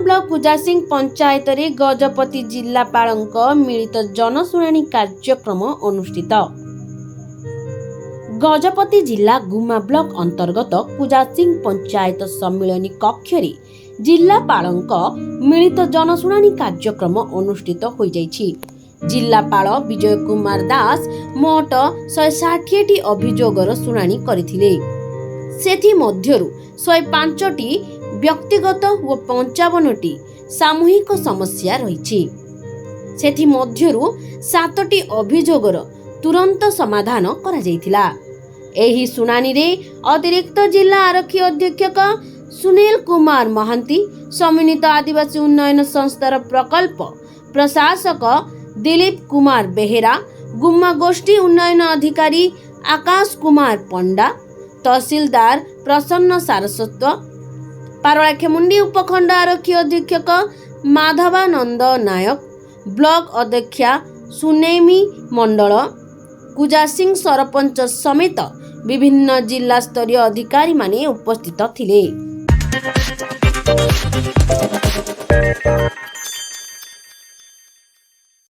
Block पूजासिंह panchayat रे गजपति जिल्लापालक मिलित जनशुणाणी कार्यक्रम अनुष्ठित। गजपति जिला गुम्मा ब्लॉक अंतर्गत पूजासिंह पंचायत सम्मिलनी कक्ष रे जिल्लापालक मिलित जनशुणाणी कार्यक्रम अनुष्ठित हो जाइछि। जिल्लापाल विजय कुमार दास मोट 160टी अभियोगर शुणाणी करथिले। सेथि मध्यरु 105टी व्यक्तिगत व 55टी सामूहिक समस्या रहिछि। सेथि मध्यरु 7टी अभियोगर तुरंत समाधान करा जाइथिला। एही शुणाणी रे अतिरिक्त जिला आरक्षी अधीक्षक सुनील कुमार महांती, सम्मिलित आदिवासी उन्नयन संस्थार प्रकल्प प्रशासक दिलीप कुमार बेहेरा, गुम्मा गोष्ठी उन्नयन अधिकारी आकाश कुमार पंडा, तहसीलदार प्रसन्न सारस्वत, पारଳାଖେମୁଣ୍ଡି उपखंड आरक्षी अधीक्षक माधवानंद नायक, ब्लॉक अध्यक्षा सुनेमी मंडल, पूजासिंह सरपंच समेत विभिन्न जिला स्तरीय अधिकारी माने उपस्थित थिले।